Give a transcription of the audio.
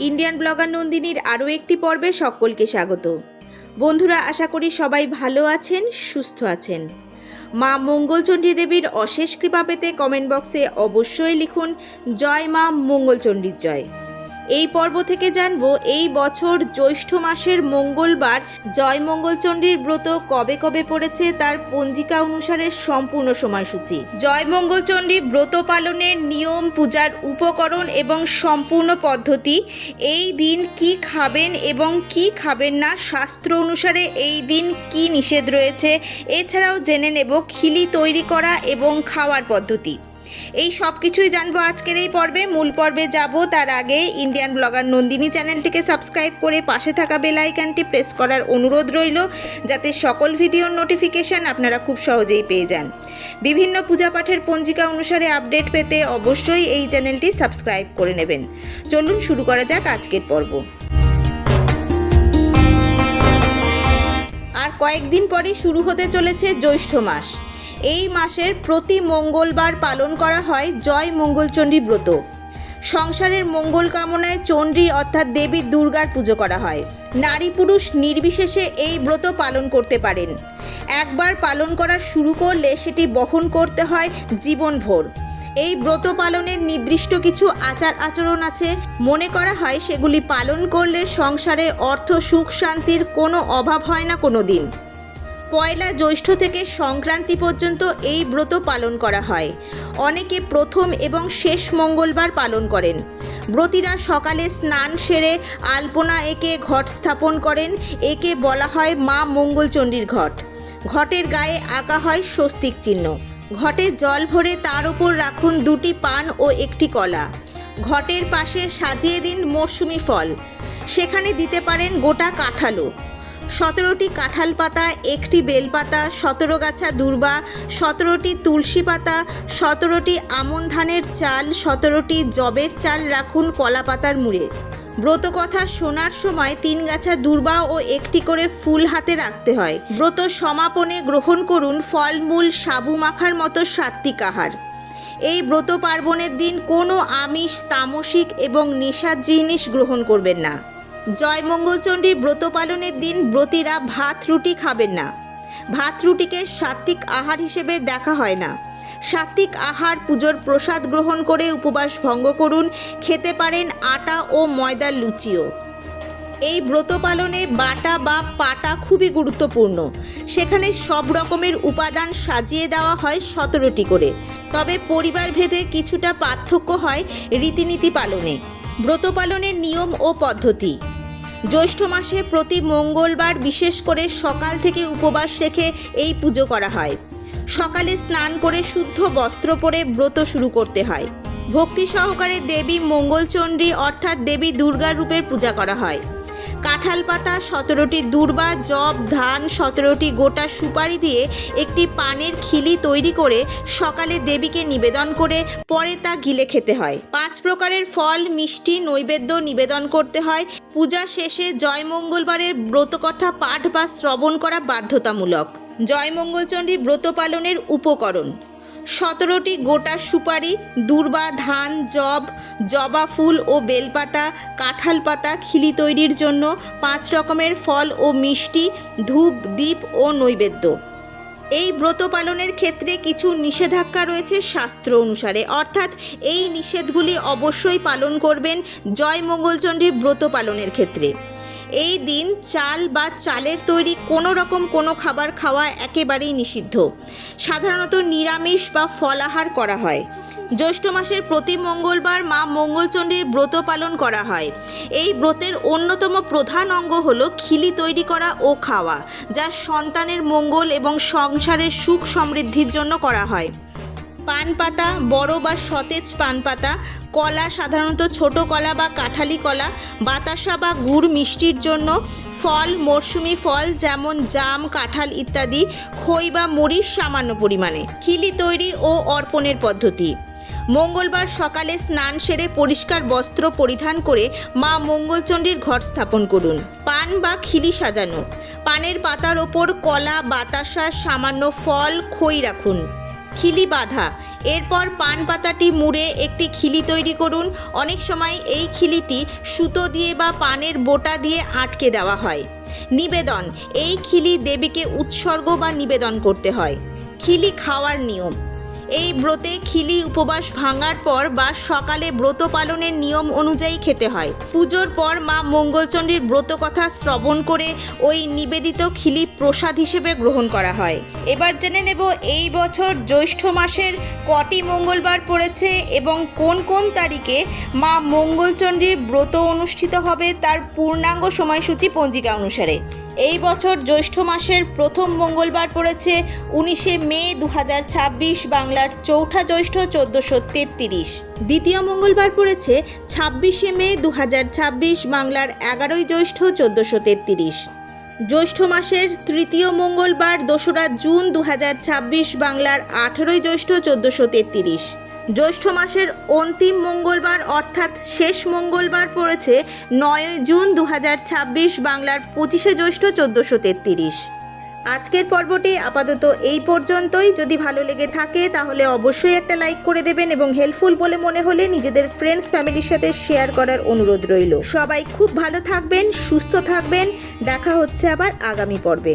Indian blogger নন্দিনীর আরও একটি পর্বে সকলকে স্বাগত। বন্ধুরা, আশা করি সবাই ভালো আছেন, সুস্থ আছেন। মা মঙ্গলচণ্ডী দেবীর অশেষ কৃপা পেতে কমেন্ট বক্সে অবশ্যই লিখুন জয় মা মঙ্গলচণ্ডীর জয়। এই পর্ব থেকে জানব এই বছর জ্যৈষ্ঠ মাসের মঙ্গলবার জয় মঙ্গলচণ্ডীর ব্রত কবে কবে পড়েছে তার পঞ্জিকা অনুসারে সম্পূর্ণ সময়সূচি। জয় মঙ্গলচণ্ডী ব্রত পালনের নিয়ম, পূজার উপকরণ এবং সম্পূর্ণ পদ্ধতি, এই দিন কি খাবেন এবং কি খাবেন না, শাস্ত্র অনুসারে এই দিন কি নিষেধ রয়েছে, এছাড়াও জেনে নেব খিলি তৈরি করা এবং খাওয়ার পদ্ধতি। এই সব কিছুই জানবো আজকের এই পর্বে। মূল পর্বে যাব তার আগে ইন্ডিয়ান ব্লগার নন্দিনী চ্যানেলটিকে সাবস্ক্রাইব করে পাশে থাকা বেল আইকনটি প্রেস করার অনুরোধ রইল, যাতে সকল ভিডিওর নোটিফিকেশান আপনারা খুব সহজেই পেয়ে যান। বিভিন্ন পূজা পাঠের পঞ্জিকা অনুসারে আপডেট পেতে অবশ্যই এই চ্যানেলটি সাবস্ক্রাইব করে নেবেন। চলুন শুরু করা যাক আজকের পর্ব। আর কয়েকদিন পরেই শুরু হতে চলেছে জ্যৈষ্ঠ মাস। এই মাসের প্রতি মঙ্গলবার পালন করা হয় জয় মঙ্গলচণ্ডী ব্রত। সংসারের মঙ্গল কামনায় চণ্ডী অর্থাৎ দেবী দুর্গার পুজো করা হয়। নারী পুরুষ নির্বিশেষে এই ব্রত পালন করতে পারেন। একবার পালন করা শুরু করলে সেটি বহন করতে হয় জীবনভর। এই ব্রত পালনের নির্দিষ্ট কিছু আচার আচরণ আছে। মনে করা হয় সেগুলি পালন করলে সংসারে অর্থ, সুখ, শান্তির কোনো অভাব হয় না কোনো দিন। পয়লা জ্যৈষ্ঠ থেকে সংক্রান্তি পর্যন্ত এই ব্রত পালন করা হয়। অনেকে প্রথম এবং শেষ মঙ্গলবার পালন করেন। ব্রতীরা সকালে স্নান সেরে আলপনা এঁকে ঘট স্থাপন করেন। একে বলা হয় মা মঙ্গলচণ্ডীর ঘট। ঘটের গায়ে আঁকা হয় স্বস্তিক চিহ্ন। ঘটে জল ভরে তার উপর রাখুন দুটি পান ও একটি কলা। ঘটের পাশে সাজিয়ে দিন মরশুমি ফল। সেখানে দিতে পারেন গোটা কাঁঠালও। 17টি কাঁঠাল পাতা, একটি বেলপাতা, 17 গাছা দূর্বা, 17টি তুলসী পাতা, 17টি আমন ধানের চাল, 17টি জবের চাল রাখুন কলা পাতার মুড়ে। ব্রতকথা শোনার সময় 3 গাছা দূর্বা ও একটি করে ফুল হাতে রাখতে হয়। ব্রত সমাপনে গ্রহণ করুন ফলমূল, সাবু মাখার মতো সাত্ত্বিক আহার। এই ব্রত পার্বণের দিন কোনো আমিষ, তামসিক এবং নেশার জিনিস গ্রহণ করবেন না। জয় মঙ্গলচণ্ডী ব্রত পালনের দিন ব্রতীরা ভাত রুটি খাবেন না। ভাত রুটিকে সাত্ত্বিক আহার হিসেবে দেখা হয় না। সাত্ত্বিক আহার, পুজোর প্রসাদ গ্রহণ করে উপবাস ভঙ্গ করুন। খেতে পারেন আটা ও ময়দার লুচিও। এই ব্রত পালনে বাটা বা পাটা খুবই গুরুত্বপূর্ণ। সেখানে সব রকমের উপাদান সাজিয়ে দেওয়া হয় 17টি করে। তবে পরিবার ভেদে কিছুটা পার্থক্য হয় রীতিনীতি পালনে। ব্রত পালনের নিয়ম ও পদ্ধতি। জ্যৈষ্ঠ মাসে প্রতি মঙ্গলবার বিশেষ করে সকাল থেকে উপবাস রেখে এই পুজো করা হয়। সকালে স্নান করে শুদ্ধ বস্ত্র পরে ব্রত শুরু করতে হয়। ভক্তি সহকারে দেবী মঙ্গলচণ্ডী অর্থাৎ দেবী দুর্গার রূপের পূজা করা হয়। কাঁঠাল পাতা, 17টি দূর্বা, জব, ধান, 17টি গোটা সুপারি দিয়ে একটি পানের খিলি তৈরি করে সকালে দেবীকে নিবেদন করে পরে তা গিলে খেতে হয়। 5 প্রকারের ফল, মিষ্টি, নৈবেদ্য নিবেদন করতে হয়। পূজা শেষে জয় মঙ্গলবারের ব্রতকথা পাঠ বা শ্রবণ করা বাধ্যতামূলক। জয় মঙ্গলচণ্ডী ব্রত পালনের উপকরণ: 17টি গোটা সুপারি, দূর্বা, ধান, জব, জবা ফুল ও বেলপাতা, কাঁঠাল পাতা খিলি তৈরির জন্য, 5 রকমের ফল ও মিষ্টি, ধূপ, দীপ ও নৈবেদ্য। এই ব্রত পালনের ক্ষেত্রে কিছু নিষেধাজ্ঞা রয়েছে শাস্ত্র অনুসারে, অর্থাৎ এই নিষেধগুলি অবশ্যই পালন করবেন জয় মঙ্গলচণ্ডী ব্রত পালনের ক্ষেত্রে। এই দিন চাল বা চালের তৈরি কোনো রকম কোনো খাবার খাওয়া একেবারেই নিষিদ্ধ। সাধারণত নিরামিষ বা ফলাহার করা হয়। জ্যৈষ্ঠ মাসের প্রতি মঙ্গলবার মা মঙ্গলচণ্ডীর ব্রত পালন করা হয়। এই ব্রতের অন্যতম প্রধান অঙ্গ হল খিলি তৈরি করা ও খাওয়া, যা সন্তানের মঙ্গল এবং সংসারের সুখ সমৃদ্ধির জন্য করা হয়। পান পাতা, বড় বা সতেজ পান পাতা, কলা, সাধারণত ছোট কলা বা কাঁঠালি কলা, বাতাসা বা গুড় মিষ্টির জন্য, ফল, মরশুমি ফল যেমন জাম, কাঁঠাল ইত্যাদি, খই বা মরিচ সামান্য পরিমাণে। খিলি তৈরি ও অর্পণের পদ্ধতি: মঙ্গলবার সকালে স্নান সেরে পরিষ্কার বস্ত্র পরিধান করে মা মঙ্গলচণ্ডীর ঘট স্থাপন করুন। পান বা খিলি সাজানো। পানের পাতার ওপর কলা, বাতাসা, সামান্য ফল, খই রাখুন। খিলি বাঁধা। এরপর পান পাতাটি মুড়ে একটি খিলি তৈরি করুন। অনেক সময় এই খিলিটি সুতো দিয়ে বা পানের বোটা দিয়ে আটকে দেওয়া হয়। নিবেদন, এই খিলি দেবীকে উৎসর্গ বা নিবেদন করতে হয়। খিলি খাওয়ার নিয়ম, এই ব্রতে খিলি উপবাস ভাঙার পর বা সকালে ব্রত পালনের নিয়ম অনুযায়ী খেতে হয়। পুজোর পর মা মঙ্গলচণ্ডীর ব্রত কথা শ্রবণ করে ওই নিবেদিত খিলি প্রসাদ হিসেবে গ্রহণ করা হয়। এবার জেনে নেব এই বছর জ্যৈষ্ঠ মাসের কটি মঙ্গলবার পড়েছে এবং কোন কোন তারিখে মা মঙ্গলচণ্ডীর ব্রত অনুষ্ঠিত হবে তার পূর্ণাঙ্গ সময়সূচি পঞ্জিকা অনুসারে। এই বছর জ্যৈষ্ঠ মাসের প্রথম মঙ্গলবার পড়েছে 19শে মে 2026, বাংলার চৌঠা জ্যৈষ্ঠ 1433। দ্বিতীয় মঙ্গলবার পড়েছে 26শে মে 2026, বাংলার 11ই জ্যৈষ্ঠ 1433। জ্যৈষ্ঠ মাসের তৃতীয় মঙ্গলবার 2রা জুন 2026, বাংলার 18ই জ্যৈষ্ঠ 1433। জ্যৈষ্ঠ মাসের অন্তিম মঙ্গলবার অর্থাৎ শেষ মঙ্গলবার পড়েছে 9 জুন 2026, বাংলার 25শে জ্যৈষ্ঠ 1433। আজকের পর্বটি আপাতত এই পর্যন্তই। যদি ভালো লেগে থাকে তাহলে অবশ্যই একটা লাইক করে দেবেন এবং হেল্পফুল বলে মনে হলে নিজেদের ফ্রেন্ডস ফ্যামিলির সাথে শেয়ার করার অনুরোধ রইল। সবাই খুব ভালো থাকবেন, সুস্থ থাকবেন। দেখা হচ্ছে আবার আগামী পর্বে।